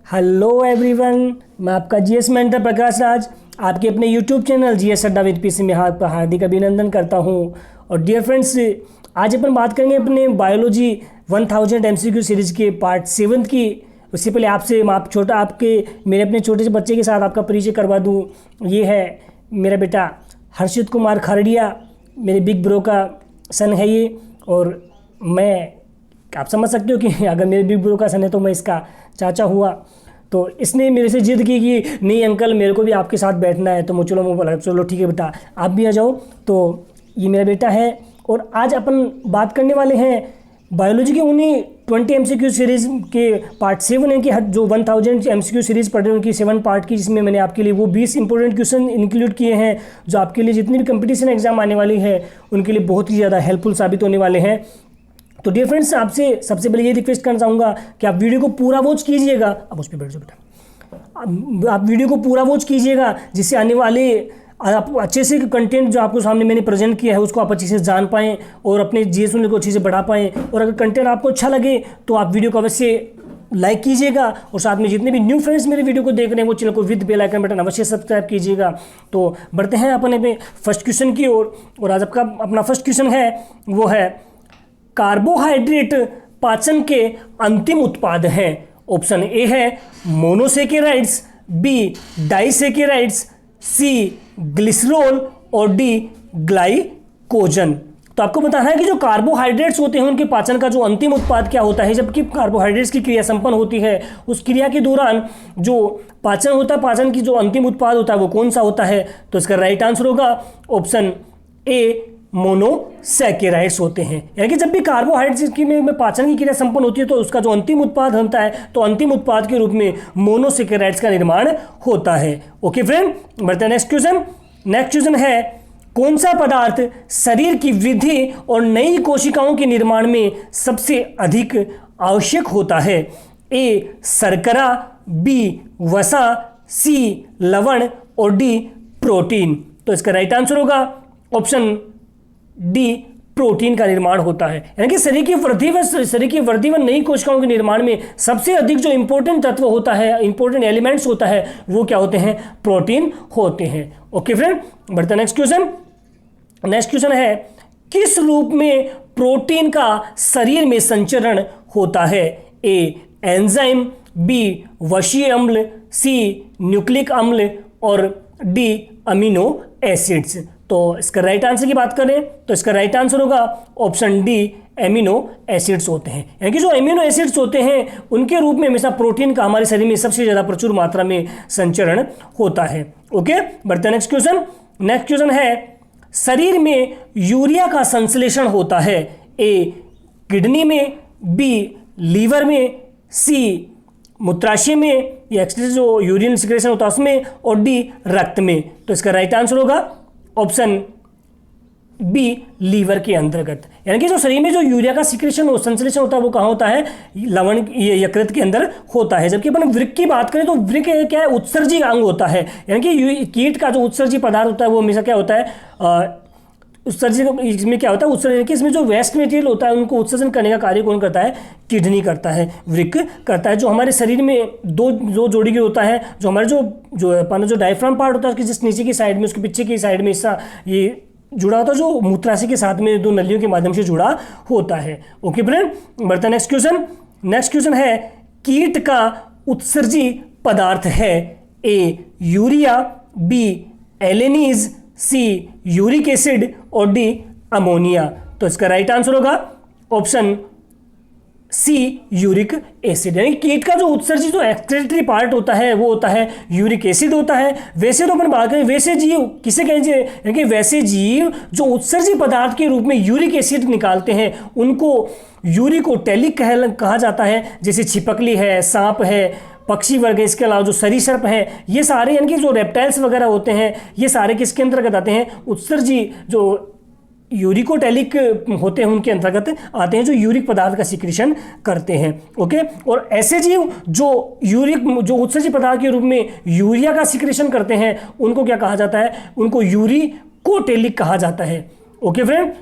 Hello everyone, मैं आपका GS mentor Prakash Raj आपके अपने यूट्यूब चैनल जीएस अड्डा विद पीसी में आपका हार्दिक अभिनंदन करता हूं। और डियर फ्रेंड्स, आज अपन बात करेंगे अपने बायोलॉजी 1000 एमसीक्यू सीरीज़ के पार्ट 7 की। उससे पहले आपसे मेरे अपने छोटे से बच्चे के साथ आपका परिचय करवा दूं। ये है मेरा बेटा हर्षित कुमार खरड़िया, मेरे बिग ब्रो का सन है ये। और मैं, आप समझ सकते हो कि अगर मेरे बिग ब्रो का सन है तो मैं इसका चाचा हुआ। तो इसने मेरे से जिद की कि नहीं अंकल, मेरे को भी आपके साथ बैठना है। तो मैं बोला चलो ठीक है बेटा, आप भी आ जाओ। तो ये मेरा बेटा है और आज अपन बात करने वाले हैं बायोलॉजी के उन्हीं 20 एमसीक्यू सीरीज़ के पार्ट 7 है कि जो 1000 एमसीक्यू सीरीज़ पढ़ रहे हैं उनकी 7 पार्ट की, जिसमें मैंने आपके लिए वो 20 इंपॉर्टेंट क्वेश्चन इंक्लूड किए हैं जो आपके लिए जितनी भी कंपटीशन एग्जाम आने वाली है उनके लिए बहुत ही ज़्यादा हेल्पफुल साबित होने वाले हैं। तो डियर फ्रेंड्स, आपसे सबसे पहले ये रिक्वेस्ट करना चाहूँगा कि आप वीडियो को पूरा वॉच कीजिएगा। अब उस पर बैठ जाओ बेटा, आप वीडियो को पूरा वॉच कीजिएगा जिससे आने वाले आप अच्छे से कंटेंट जो आपको सामने मैंने प्रेजेंट किया है उसको आप अच्छे से जान पाएँ और अपने जीएस को अच्छे से बढ़ा पाएँ। और अगर कंटेंट आपको अच्छा लगे तो आप वीडियो को अवश्य लाइक कीजिएगा और साथ में जितने भी न्यू फ्रेंड्स मेरे वीडियो को देख रहे हैं वो चैनल को विद बेल आइकन बटन अवश्य सब्सक्राइब कीजिएगा। तो बढ़ते हैं अपने फर्स्ट क्वेश्चन की ओर। और आज आपका अपना फर्स्ट क्वेश्चन है वो है, कार्बोहाइड्रेट पाचन के अंतिम उत्पाद हैं। ऑप्शन ए है मोनोसेकेराइड्स, बी डाइसेकेराइड्स, सी ग्लिसरॉल और डी ग्लाइकोजन। तो आपको बताना है कि जो कार्बोहाइड्रेट्स होते हैं उनके पाचन का जो अंतिम उत्पाद क्या होता है। जबकि कार्बोहाइड्रेट्स की क्रिया संपन्न होती है, उस क्रिया के दौरान जो पाचन होता है, पाचन की जो अंतिम उत्पाद होता है वो कौन सा होता है। तो इसका राइट आंसर होगा ऑप्शन ए, मोनोसैकेराइड्स होते हैं। यानी कि जब भी कार्बोहाइड्रेट्स की में पाचन की क्रिया संपन्न होती है तो उसका जो अंतिम उत्पाद बनता है तो अंतिम उत्पाद के रूप में मोनोसैकेराइड्स का निर्माण होता है। ओके फ्रेंड, बढ़ते हैं नेक्स्ट क्वेश्चन। नेक्स्ट क्वेश्चन है, कौन सा पदार्थ शरीर की वृद्धि और नई कोशिकाओं के निर्माण में सबसे अधिक आवश्यक होता है। ए शर्करा, बी वसा, सी लवण और डी प्रोटीन। तो इसका राइट आंसर होगा ऑप्शन डी, प्रोटीन का निर्माण होता है। यानी कि शरीर की वृद्धि व नई कोशिकाओं के निर्माण में सबसे अधिक जो इंपॉर्टेंट तत्व होता है, इंपॉर्टेंट एलिमेंट्स होता है, वो क्या होते हैं, प्रोटीन होते हैं। ओके फ्रेंड, बढ़ते हैं नेक्स्ट क्वेश्चन। नेक्स्ट क्वेश्चन है, किस रूप में प्रोटीन का शरीर में संचरण होता है। ए एंजाइम, बी वशीय अम्ल, सी न्यूक्लिक अम्ल और डी अमीनो एसिड्स। तो इसका राइट आंसर की बात करें तो इसका राइट आंसर होगा ऑप्शन डी, एमिनो एसिड्स होते हैं। यानी कि जो एमिनो एसिड्स होते हैं उनके रूप में हमेशा प्रोटीन का हमारे शरीर में सबसे ज़्यादा प्रचुर मात्रा में संचरण होता है। ओके, बढ़ते हैं नेक्स्ट क्वेश्चन। नेक्स्ट क्वेश्चन है, शरीर में यूरिया का संश्लेषण होता है। ए किडनी में, बी लीवर में, सी मूत्राशय में या जो यूरिन सिक्रेशन होता है उसमें, और डी रक्त में। तो इसका राइट आंसर होगा ऑप्शन बी, लीवर के अंतर्गत। यानी कि जो शरीर में जो यूरिया का सिक्रेशन संश्लेषण होता है वो कहाँ होता है, लवण यकृत के अंदर होता है। जबकि अपन वृक्क की बात करें तो वृक्क क्या है, उत्सर्जी अंग होता है। यानी कि कीट का जो उत्सर्जी पदार्थ होता है वो हमेशा क्या होता है, उत्सर्जन। इसमें क्या होता है, उत्सर्जन कि इसमें जो वेस्ट मटेरियल होता है उनको उत्सर्जन करने का कार्य कौन करता है, किडनी करता है, वृक्क करता है। जो हमारे शरीर में दो जोड़ी के होता है, जो हमारे जो डायफ्राम पार्ट होता है उसके जिस नीचे की साइड में, उसके पीछे की साइड में हिस्सा ये जुड़ा होता है जो मूत्राशय के साथ में दो नलियों के माध्यम से जुड़ा होता है। ओके फ्रेंड, बढ़ता है नेक्स्ट क्वेश्चन। नेक्स्ट क्वेश्चन है, कीट का उत्सर्जी पदार्थ है। A urea, B alanines, C uric acid और डी अमोनिया। तो इसका राइट आंसर होगा ऑप्शन सी, यूरिक एसिड। यानी कीट का जो उत्सर्जी जो एक्सक्रीटरी पार्ट होता है वो होता है यूरिक एसिड होता है। वैसे तो अपन बात करें वैसे जीव किसे कहेंगे, यानी कि वैसे जीव जो उत्सर्जी पदार्थ के रूप में यूरिक एसिड निकालते हैं उनको यूरिकोटैलिक कहा जाता है। जैसे छिपकली है, सांप है, पक्षी वर्ग है, इसके अलावा जो सरीसृप है, ये सारे यानी कि जो रेप्टाइल्स वगैरह होते हैं ये सारे किसके अंतर्गत आते हैं, उत्सर्जी जो यूरिकोटैलिक होते हैं उनके अंतर्गत आते हैं, जो यूरिक पदार्थ का सिक्रीशन करते हैं। ओके, और ऐसे जीव जो उत्सर्जी पदार्थ के रूप में यूरिया का सिक्रीशन करते हैं उनको क्या कहा जाता है, उनको यूरिकोटैलिक कहा जाता है। ओके फ्रेंड,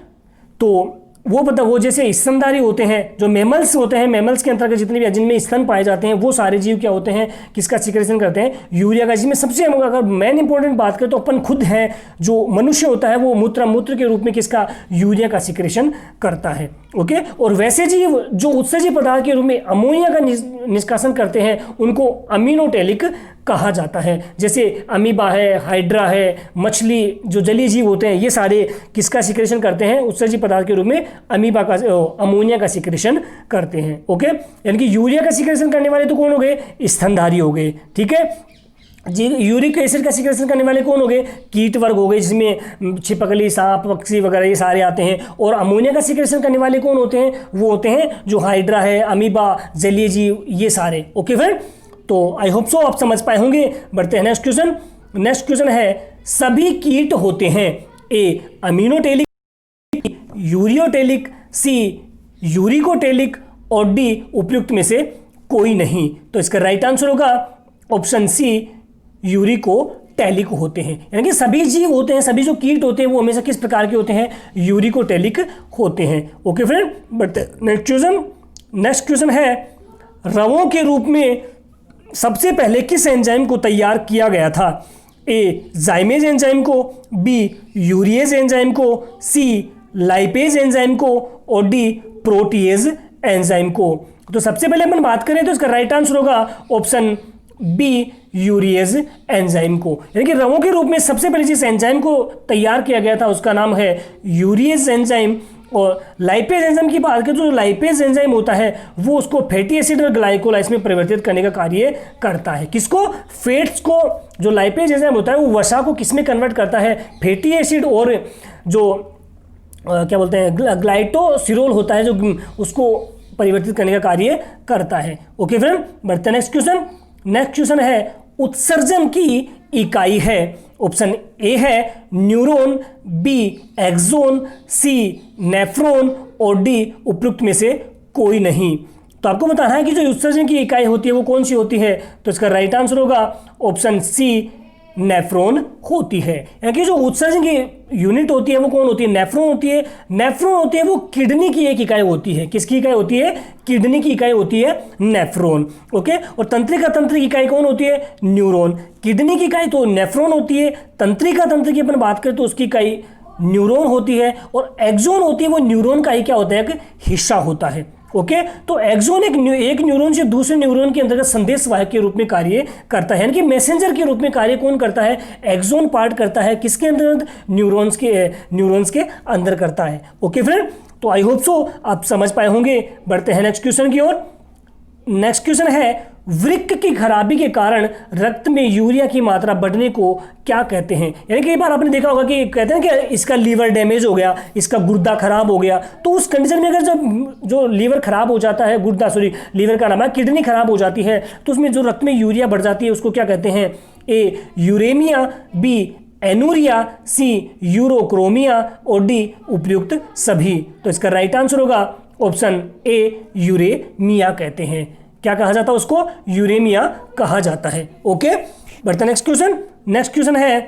तो वो जैसे स्तनधारी होते हैं, जो मैमल्स होते हैं, मैमल्स के अंतर्गत जितने भी जिनमें स्तन पाए जाते हैं वो सारे जीव क्या होते हैं, किसका सिक्रेशन करते हैं, यूरिया का। जिसमें सबसे अगर मेन इंपॉर्टेंट बात करें तो अपन खुद हैं, जो मनुष्य होता है वो मूत्र के रूप में किसका, यूरिया का सिक्रेशन करता है। ओके, और वैसे जीव जो उत्सर्जी पदार्थ के रूप में अमोनिया का निष्कासन करते हैं उनको अमीनोटेलिक कहा जाता है। जैसे अमीबा है, हाइड्रा है, मछली, जो जलीय जीव होते हैं ये सारे किसका सिक्रेशन करते हैं, उत्सर्जी पदार्थ के रूप में अमीबा का अमोनिया का सिक्रेशन करते हैं। ओके, यानी कि यूरिया का सिक्रेशन करने वाले तो कौन हो गए, स्तनधारी हो गए। ठीक है जी। यूरिक एसिड का सिक्रेशन करने वाले कौन हो गए, कीट वर्ग हो गए, जिसमें छिपकली, सांप, पक्षी वगैरह ये सारे आते हैं। और अमोनिया का सिक्रेशन करने वाले कौन होते हैं, वो होते हैं जो हाइड्रा है, अमीबा, जलीय जीव, ये सारे। ओके फ्रेंड, तो आई होप सो आप समझ पाए होंगे। बढ़ते हैं नेक्स्ट क्वेश्चन। नेक्स्ट क्वेश्चन है, सभी कीट होते हैं ए अमीनोटेलिक, यूरियोटेलिक, सी यूरिकोटेलिक और डी उपयुक्त में से कोई नहीं। तो इसका राइट आंसर होगा ऑप्शन सी, यूरिकोटेलिक होते हैं। यानी कि सभी जीव होते हैं, सभी जो कीट होते हैं वो हमेशा किस प्रकार के होते हैं, यूरिकोटेलिक होते हैं। ओके फ्रेंड, बढ़ते नेक्स्ट क्वेश्चन। नेक्स्ट क्वेश्चन है, रवों के रूप में सबसे पहले किस एंजाइम को तैयार किया गया था, ए जाइमेज एंजाइम को, बी यूरिएज एंजाइम को, सी लाइपेज एंजाइम को और डी प्रोटीएज एंजाइम को। तो सबसे पहले अपन बात करें तो इसका राइट आंसर होगा ऑप्शन बी, यूरिएज एंजाइम को। यानी कि रवों के रूप में सबसे पहले जिस एंजाइम को तैयार किया गया था उसका नाम है यूरिएज एंजाइम। और लाइपेज एंजाइम की बात करें तो जो लाइपेज एंजाइम होता है वो उसको फैटी एसिड और ग्लाइकोलाइज में परिवर्तित करने का कार्य करता है। किसको, फैट्स को। जो लाइपेज एंजाइम होता है वो वसा को किस में कन्वर्ट करता है, फैटी एसिड और जो क्या बोलते हैं ग्लाइटोसिरोल होता है जो उसको परिवर्तित करने का कार्य करता है। ओके फ्रेंड, बढ़ते हैं नेक्स्ट क्वेश्चन। नेक्स्ट क्वेश्चन है, उत्सर्जन की इकाई है। ऑप्शन ए है न्यूरॉन, बी एक्सोन, सी नेफ्रॉन और डी उपयुक्त में से कोई नहीं। तो आपको बताना है कि जो उत्सर्जन की इकाई होती है वो कौन सी होती है। तो इसका राइट आंसर होगा ऑप्शन सी, नेफ्रॉन होती है। यानी कि जो उत्सर्जन की यूनिट होती है वो कौन होती है, नेफ्रॉन होती है। नेफ्रॉन होती है वो किडनी की एक इकाई होती है। किसकी इकाई होती है, किडनी की इकाई होती है नेफ्रॉन। ओके, और तंत्रिका तंत्र की इकाई कौन होती है, न्यूरॉन। किडनी की इकाई तो नेफ्रॉन होती है, तंत्रिका तंत्र की अपन बात करें तो उसकी इकाई न्यूरॉन होती है, और एक्सोन होती है वो न्यूरॉन का ही क्या होता है, एक हिस्सा होता है। ओके, तो एक्सोन एक न्यूरॉन से दूसरे न्यूरॉन के अंतर्गत संदेशवाहक के रूप में कार्य करता है। यानी कि मैसेंजर के रूप में कार्य कौन करता है, एक्सोन पार्ट करता है। किसके अंदर, न्यूरॉन्स के अंदर करता है। ओके फ्रेंड, तो आई होप सो आप समझ पाए होंगे। बढ़ते हैं नेक्स्ट क्वेश्चन की ओर। नेक्स्ट क्वेश्चन है, वृक्क की खराबी के कारण रक्त में यूरिया की मात्रा बढ़ने को क्या कहते हैं। यानी कई बार आपने देखा होगा कि कहते हैं कि इसका लीवर डैमेज हो गया, इसका गुर्दा खराब हो गया। तो उस कंडीशन में अगर जब जो लीवर खराब हो जाता है, लीवर का नाम है, किडनी खराब हो जाती है तो उसमें जो रक्त में यूरिया बढ़ जाती है उसको क्या कहते हैं, ए यूरेमिया, बी एनूरिया, सी यूरोक्रोमिया और डी उपयुक्त सभी। तो इसका राइट आंसर होगा ऑप्शन ए, यूरेमिया कहते हैं। क्या कहा जाता है उसको, यूरेमिया कहा जाता है। ओके, बढ़ते नेक्स्ट क्वेश्चन। नेक्स्ट क्वेश्चन है,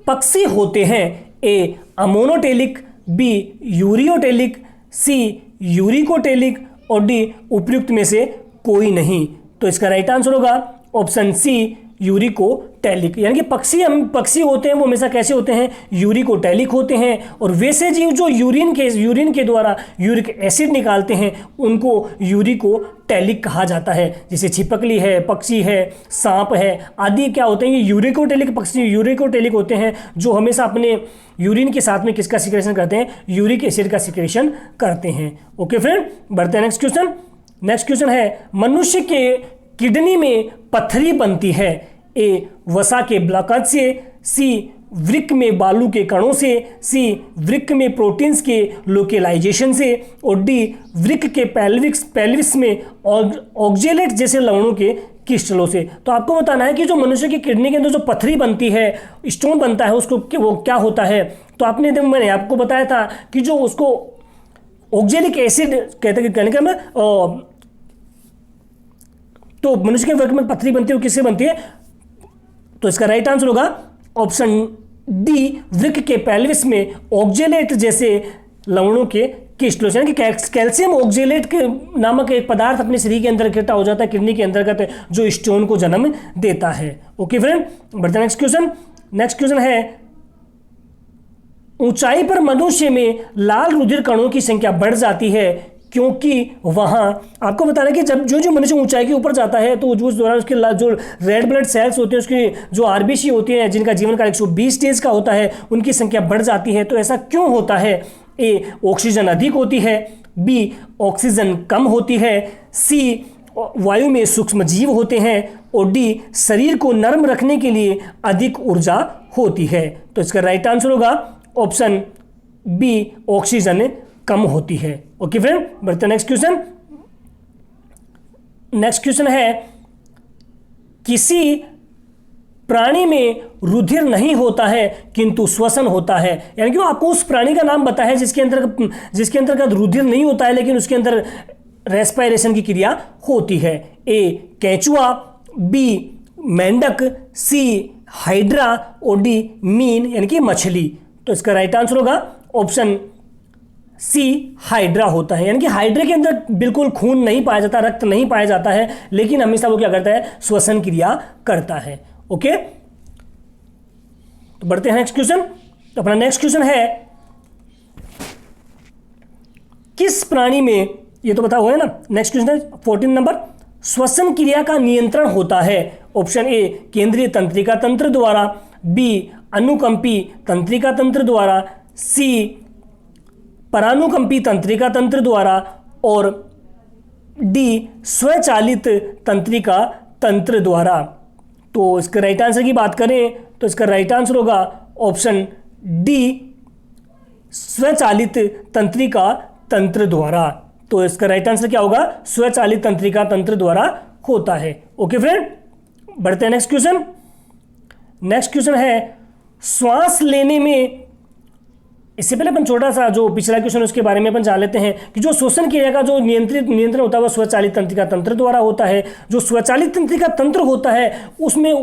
पक्षी होते हैं ए अमोनोटेलिक, बी यूरियोटेलिक, सी यूरिकोटेलिक और डी उपयुक्त में से कोई नहीं। तो इसका राइट आंसर होगा ऑप्शन सी, यूरिकोटेलिक। यानी कि पक्षी होते हैं वो हमेशा कैसे होते हैं, यूरिकोटेलिक होते हैं। और वैसे जीव जो यूरिन के द्वारा यूरिक एसिड निकालते हैं उनको यूरिकोटेलिक कहा जाता है। जैसे छिपकली है, पक्षी है, सांप है आदि क्या होते हैं, ये यूरिकोटेलिक पक्षी यूरिकोटेलिक होते हैं जो हमेशा अपने यूरिन के साथ में किसका सिक्रेशन करते हैं, यूरिक एसिड का सिक्रेशन करते हैं। ओके फ्रेंड, बढ़ते हैं नेक्स्ट क्वेश्चन। नेक्स्ट क्वेश्चन है, मनुष्य के किडनी में पत्थरी बनती है ए वसा के ब्लॉकेज से, सी वृक्क में बालू के कणों से, सी वृक्क में प्रोटीन्स के लोकेलाइजेशन से और डी वृक्क के पेल्विस में ऑक्जेलेट जैसे लवणों के क्रिस्टलों से। तो आपको बताना है कि जो मनुष्य की किडनी के अंदर जो पत्थरी बनती है, स्टोन बनता है, उसको वो क्या होता है। तो मैंने आपको बताया था कि जो उसको ऑक्जेलिक एसिड कहने का तो मनुष्य के वर्ग में पत्थरी बनती है, वो किससे बनती है। तो इसका राइट आंसर होगा ऑप्शन डी, वृक्क के पेल्विस में ऑक्जेलेट जैसे लवणों के क्रिस्टलों यानी कि कैल्शियम ऑक्जेलेट के नामक एक पदार्थ अपने शरीर के अंदर इकट्ठा हो जाता है किडनी के अंतर्गत, जो स्टोन को जन्म देता है। ओके फ्रेंड, बढ़ते नेक्स्ट क्वेश्चन। नेक्स्ट क्वेश्चन है, ऊंचाई पर मनुष्य में लाल रुधिर कणों की संख्या बढ़ जाती है क्योंकि वहां, आपको बताना कि जब जो मनुष्य ऊंचाई के ऊपर जाता है तो उस दौरान उसके जो रेड ब्लड सेल्स होते हैं, उसकी जो आरबीसी होती हैं जिनका जीवन काल 120 डेज का होता है, उनकी संख्या बढ़ जाती है। तो ऐसा क्यों होता है? ए, ऑक्सीजन अधिक होती है, बी, ऑक्सीजन कम होती है, सी, वायु में सूक्ष्म जीव होते हैं, और डी, शरीर को नरम रखने के लिए अधिक ऊर्जा होती है। तो इसका राइट आंसर होगा ऑप्शन बी, ऑक्सीजन कम होती है। ओके फ्रेंड, बढ़ते नेक्स्ट क्वेश्चन। नेक्स्ट क्वेश्चन है, किसी प्राणी में रुधिर नहीं होता है किंतु श्वसन होता है, यानी कि आपको उस प्राणी का नाम बताया जिसके अंतर्गत रुधिर नहीं होता है लेकिन उसके अंदर रेस्पिरेशन की क्रिया होती है। ए, केंचुआ, बी, मेंढक, सी, हाइड्रा, और डी, मीन यानी कि मछली। तो इसका राइट आंसर होगा ऑप्शन सी, हाइड्रा होता है, यानी कि हाइड्रा के अंदर बिल्कुल खून नहीं पाया जाता, रक्त नहीं पाया जाता है, लेकिन हमेशा वो क्या करता है? श्वसन क्रिया करता है। ओके, तो बढ़ते हैं नेक्स्ट क्वेश्चन। तो अपना नेक्स्ट क्वेश्चन है, किस प्राणी में, ये तो बता हुआ है ना। नेक्स्ट क्वेश्चन है 14 नंबर, श्वसन क्रिया का नियंत्रण होता है। ऑप्शन ए, केंद्रीय तंत्रिका तंत्र द्वारा, बी, अनुकंपी तंत्रिका तंत्र द्वारा, सी, परानुकंपी तंत्रिका तंत्र द्वारा, और डी, स्वचालित तंत्रिका तंत्र द्वारा। तो इसके राइट आंसर की बात करें तो इसका राइट आंसर होगा ऑप्शन डी, स्वचालित तंत्रिका तंत्र द्वारा। तो इसका राइट आंसर क्या होगा? स्वचालित तंत्रिका तंत्र द्वारा होता है। ओके फ्रेंड, बढ़ते हैं नेक्स्ट क्वेश्चन। नेक्स्ट क्वेश्चन है, श्वास लेने में, इससे पहले अपन छोटा सा जो पिछला क्वेश्चन उसके बारे में अपन जान लेते हैं कि जो श्वसन क्रिया का जो नियंत्रण होता है वह स्वचालित तंत्रिका तंत्र द्वारा होता है। जो स्वचालित तंत्रिका तंत्र होता है उसमें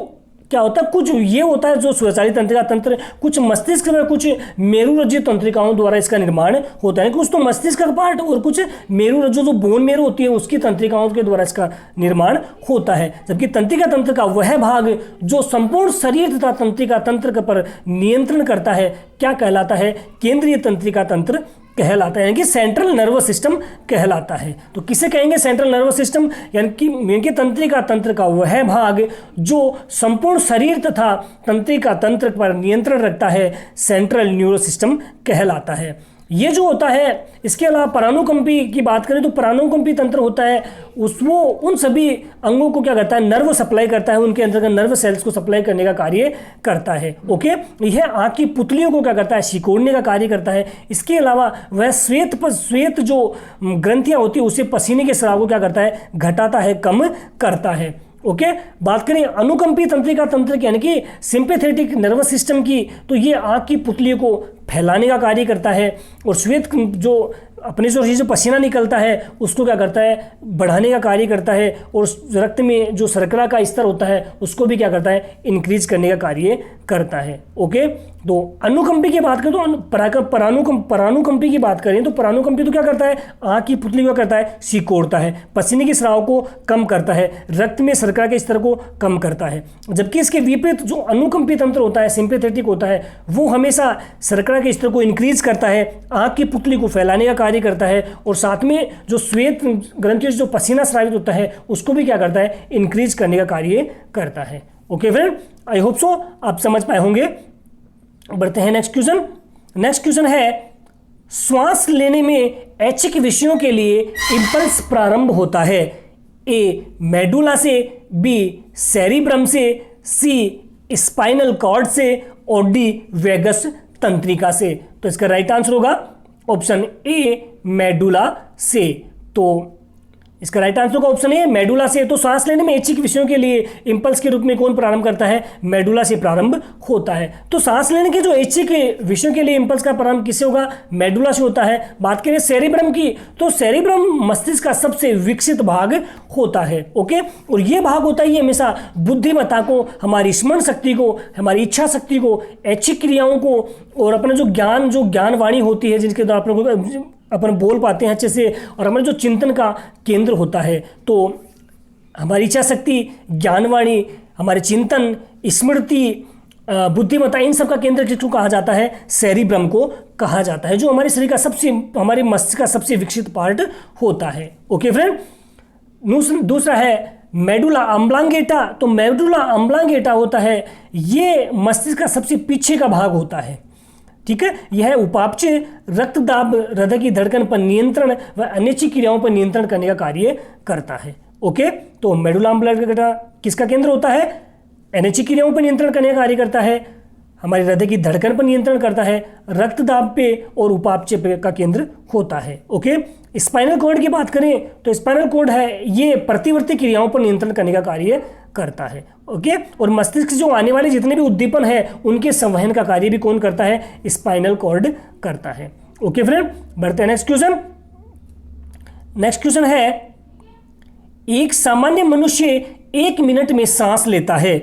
क्या होता है, कुछ ये होता है जो स्वचालित तंत्रिका तंत्र, कुछ मस्तिष्क में कुछ मेरुरज्जु तंत्रिकाओं द्वारा इसका निर्माण होता है। कुछ तो मस्तिष्क का पार्ट और कुछ मेरुरज्जु जो बोन मेरो होती है उसकी तंत्रिकाओं के द्वारा इसका निर्माण होता है। जबकि तंत्रिका तंत्र का वह भाग जो संपूर्ण शरीर तथा तंत्रिका तंत्र पर नियंत्रण करता है क्या कहलाता है? केंद्रीय तंत्रिका तंत्र कहलाता है, यानी कि सेंट्रल नर्वस सिस्टम कहलाता है। तो किसे कहेंगे सेंट्रल नर्वस सिस्टम? यानी कि तंत्रिका तंत्र का वह भाग जो संपूर्ण शरीर तथा तंत्रिका तंत्र पर नियंत्रण रखता है सेंट्रल न्यूरो सिस्टम कहलाता है। ये जो होता है, इसके अलावा परानुकंपी की बात करें तो परानुकंपी तंत्र होता है वो उन सभी अंगों को क्या करता है? नर्व सप्लाई करता है, उनके अंदर नर्व सेल्स को सप्लाई करने का कार्य करता है। ओके, यह आँख की पुतलियों को क्या करता है? सिकोड़ने का कार्य करता है। इसके अलावा वह श्वेत जो ग्रंथियाँ होती है उसे पसीने के स्राव को क्या करता है? घटाता है, कम करता है। ओके, बात करें अनुकंपी तंत्रिका तंत्र की यानी कि सिंपैथेटिक नर्वस सिस्टम की, तो ये आँख की पुतलियों को फैलाने का कार्य करता है और श्वेत जो अपने जो पसीना निकलता है उसको क्या करता है? बढ़ाने का कार्य करता है और रक्त में जो शर्करा का स्तर होता है उसको भी क्या करता है? इंक्रीज करने का कार्य करता है। ओके, तो अनुकंपी की बात करें तो परानुकंपी की बात करें तो परानुकंपी तो क्या करता है? आँख की पुतली को करता है? सिकोड़ता है, पसीने के स्राव को कम करता है, रक्त में शर्करा के स्तर को कम करता है। जबकि इसके विपरीत जो अनुकंपी तंत्र होता है, सिंपैथेटिक होता है, वो हमेशा शर्करा के स्तर को इंक्रीज करता है, आँख की पुतली को फैलाने का कार्य करता है और साथ में जो श्वेत ग्रंथियों से जो पसीना स्रावित होता है उसको भी क्या करता है? इंक्रीज करने का कार्य करता है। Okay friend, I hope so आप समझ पाए होंगे। बढ़ते हैं नेक्स्ट क्वेश्चन। नेक्स्ट क्वेश्चन है, श्वास लेने में ऐच्छिक विषयों के लिए इंपल्स प्रारंभ होता है। ए, मेडुला से, बी, सेरिब्रम से, सी, स्पाइनल कॉर्ड से, और डी, वेगस तंत्रिका से। तो इसका राइट आंसर होगा ऑप्शन ए, मेडुला से। तो इसका राइट आंसर का ऑप्शन है मेडुला से। तो सांस लेने में ऐच्छिक विषयों के लिए इंपल्स के रूप में कौन प्रारंभ करता है? मेडुला से प्रारंभ होता है। तो सांस लेने के जो ऐच्छिक विषयों के लिए इंपल्स का प्रारंभ किससे होगा? मेडुला से होता है। बात करें सेरिब्रम की, तो सेरिब्रम मस्तिष्क का सबसे विकसित भाग होता है। ओके, और ये भाग होता है, ये हमेशा बुद्धिमत्ता को, हमारी स्मरण शक्ति को, हमारी इच्छा शक्ति को, ऐच्छिक क्रियाओं को और अपना जो ज्ञानवाणी होती है जिनके द्वारा अपन बोल पाते हैं अच्छे से, और हमारे जो चिंतन का केंद्र होता है। तो हमारी इच्छा शक्ति, ज्ञानवाणी, हमारे चिंतन, स्मृति, बुद्धिमत्ता, इन सब का केंद्र किसको कहा जाता है? सेरिब्रम को कहा जाता है, जो हमारे शरीर का हमारे मस्तिष्क का सबसे विकसित पार्ट होता है। ओके फ्रेंड, दूसरा है मेडुला ऑब्लांगेटा। तो मेडुला ऑब्लांगेटा होता है, ये मस्तिष्क का सबसे पीछे का भाग होता है। ठीक है, यह उपापचय, रक्तदाब, हृदय की धड़कन पर नियंत्रण व अनैच्छिक क्रियाओं पर नियंत्रण करने का कार्य करता है। ओके, तो मेडुला ऑब्लांगेटा किसका केंद्र होता है? अनैच्छिक क्रियाओं पर नियंत्रण करने का कार्य करता है, हमारे हृदय की धड़कन पर नियंत्रण करता है, रक्तदाब पे और उपापचय पे का केंद्र होता है। ओके, स्पाइनल कॉर्ड की बात करें तो स्पाइनल कॉर्ड है, ये प्रतिवर्ती क्रियाओं पर नियंत्रण करने का कार्य करता है। ओके, और मस्तिष्क से जो आने वाले जितने भी उद्दीपन है उनके संवहन का कार्य भी कौन करता है? स्पाइनल कॉर्ड करता है। ओके फ्रेंड, बढ़ते हैं नेक्स्ट क्वेश्चन। नेक्स्ट क्वेश्चन है, एक सामान्य मनुष्य 1 मिनट में सांस लेता है।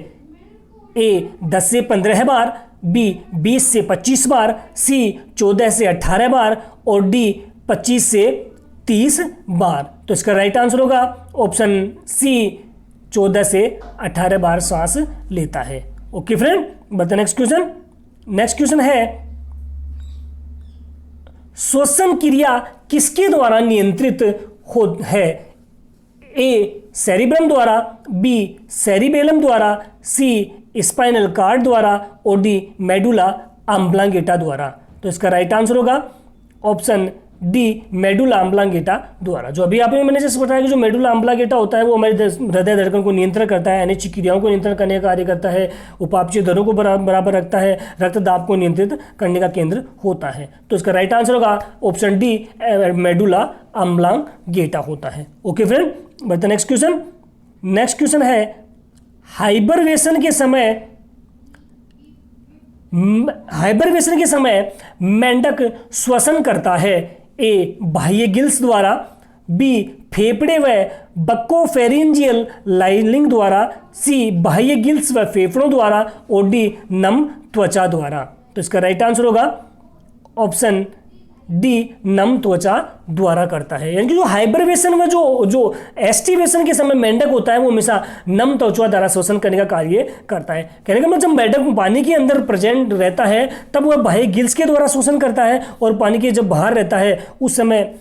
ए 10 से 15 बार, बी 20 से 25 बार, सी 14 से 18 बार और डी 25 से 30 बार। तो इसका राइट आंसर होगा ऑप्शन सी, 14 से 18 बार सांस लेता है। ओके फ्रेंड, बताए नेक्स्ट क्वेश्चन। नेक्स्ट क्वेश्चन है, श्वसन क्रिया किसके द्वारा नियंत्रित है? ए सेरिब्रम द्वारा, बी सेरिबेलम द्वारा, सी स्पाइनल कॉर्ड द्वारा और डी मेडुला ऑब्लांगेटा द्वारा। तो इसका राइट आंसर होगा ऑप्शन डी, मेडुला ऑब्लांगेटा द्वारा। जो अभी आपने मैंने जैसे बताया कि जो मेडुला ऑब्लांगेटा होता है वो हमारे हृदय धड़कन को नियंत्रण करता है, अनैच्छिक क्रियाओं को नियंत्रण करने का कार्य करता है, उपापचय दरों को बराबर रखता है, रक्तदाब को नियंत्रित करने का केंद्र होता है। तो इसका राइट आंसर होगा ऑप्शन डी, मेडुला ऑब्लांगेटा होता है। ओके फ्रेंड, बढ़ते नेक्स्ट क्वेश्चन। नेक्स्ट क्वेश्चन है, हाइबरनेशन के समय मेंढक श्वसन करता है। ए बाह्य गिल्स द्वारा, बी फेफड़े व बक्कोफेरिंजियल लाइनिंग द्वारा, सी बाह्य गिल्स व फेफड़ों द्वारा और डी नम त्वचा द्वारा। तो इसका राइट आंसर होगा ऑप्शन डी, नम त्वचा द्वारा करता है। यानी कि जो हाइबरनेशन में जो एस्टिवेशन के समय मेंढक होता है वो हमेशा नम त्वचा द्वारा श्वसन करने का कार्य करता है। कहने का मतलब जब मेंढक पानी के अंदर प्रेजेंट रहता है तब वह बाह्य गिल्स के द्वारा श्वसन करता है, और पानी के जब बाहर रहता है उस समय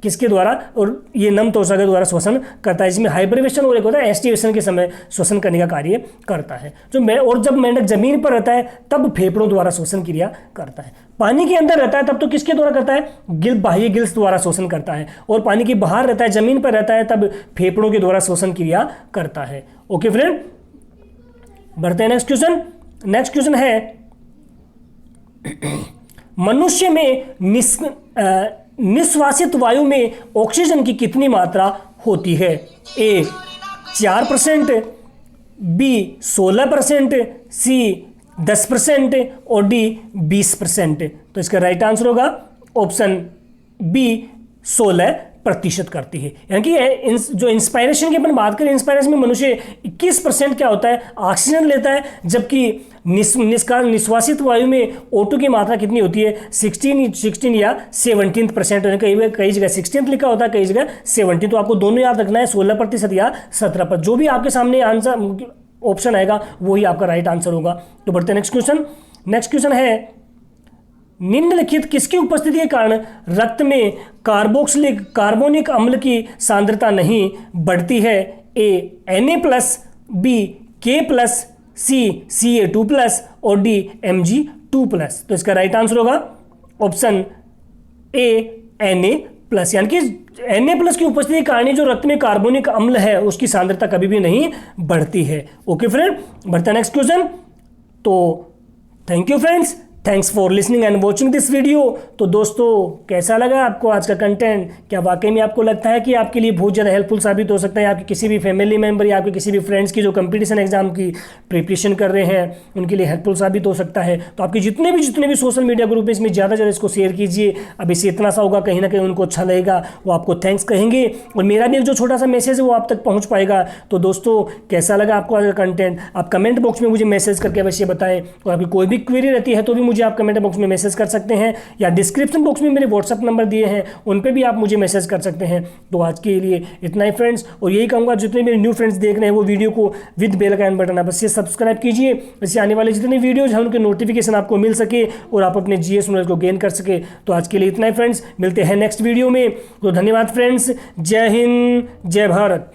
किसके द्वारा? और ये नम त्वचा के द्वारा श्वसन करता है, जिसमें हाइबरनेशन और एक होता है एस्टिवेशन के समय श्वसन करने का कार्य करता है। और जब मेंढक जमीन पर रहता है तब फेफड़ों द्वारा श्वसन क्रिया करता है। पानी के अंदर रहता है तब तो किसके द्वारा करता है? बाह्य गिल्स द्वारा श्वसन करता है, और पानी के बाहर रहता है, जमीन पर रहता है, तब फेफड़ों के द्वारा श्वसन क्रिया करता है। ओके फ्रेंड, बढ़ते हैं नेक्स्ट क्वेश्चन। नेक्स्ट क्वेश्चन है, मनुष्य में निश्वासित वायु में ऑक्सीजन की कितनी मात्रा होती है? ए 4%, बी 16%, सी 10% और डी 20%। तो इसका राइट आंसर होगा ऑप्शन बी, 16% करती है। यानी कि जो इंस्पायरेशन की अपन बात करें, इंस्पायरेशन में मनुष्य 21% क्या होता है? ऑक्सीजन लेता है, जबकि निश्वासित वायु में O2 की मात्रा कितनी होती है? 16 या 17%। कई जगह 16 लिखा होता है, कई जगह 17। तो आपको दोनों याद रखना है, 16% या 17%। जो भी आपके सामने आंसर ऑप्शन आएगा वही आपका राइट आंसर होगा। तो बढ़ते हैं नेक्स्ट क्वेश्चन। नेक्स्ट क्वेश्चन है, निम्नलिखित किसकी उपस्थिति के कारण रक्त में कार्बोनिक अम्ल की सांद्रता नहीं बढ़ती है? ए Na+, बी K+, सी Ca2+ और डी Mg2+। तो इसका राइट आंसर होगा ऑप्शन ए, Na+। यानी कि Na+ की उपस्थिति के कारण जो रक्त में कार्बोनिक अम्ल है उसकी सांद्रता कभी भी नहीं बढ़ती है। ओके फ्रेंड, बढ़ते हैं नेक्स्ट क्वेश्चन। तो thank you friends, thanks for listening and watching this video. तो दोस्तों, कैसा लगा आपको आज का कंटेंट? क्या वाकई में आपको लगता है कि आपके लिए बहुत ज़्यादा हेल्पफुल साबित हो सकता है? आपके किसी भी फैमिली मेम्बर या आपके किसी भी फ्रेंड्स की जो कंपटीशन एग्जाम की प्रिपरेशन कर रहे हैं, उनके लिए हेल्पफुल साबित हो सकता है। तो आपके जितने भी सोशल मीडिया ग्रुप में इसमें ज़्यादा इसको शेयर कीजिए। अब इससे इतना सा होगा, कहीं ना कहीं उनको अच्छा लगेगा, वो आपको थैंक्स कहेंगे और मेरा भी एक जो छोटा सा मैसेज है वो आप तक पहुँच पाएगा। तो दोस्तों, कैसा लगा आपको आज का कंटेंट? आप कमेंट बॉक्स में मुझे मैसेज करके अवश्य बताएं। और आपकी कोई भी क्वेरी रहती है तो भी मुझे आप कमेंट बॉक्स में मैसेज कर सकते हैं, या डिस्क्रिप्शन बॉक्स में मेरे व्हाट्सअप नंबर दिए हैं, उन पे भी आप मुझे मैसेज कर सकते हैं। तो आज के लिए इतना ही फ्रेंड्स, और यही कहूँगा जितने मेरे न्यू फ्रेंड्स देख रहे हैं वो वीडियो को विद बेल आइकन बटन आप इससे सब्सक्राइब कीजिए, इससे आने वाले जितने वीडियोज हैं उनके नोटिफिकेशन आपको मिल सके और आप अपने जीएस नॉलेज को गेन कर सके। तो आज के लिए इतना ही फ्रेंड्स, मिलते हैं नेक्स्ट वीडियो में। तो धन्यवाद फ्रेंड्स, जय हिंद, जय भारत।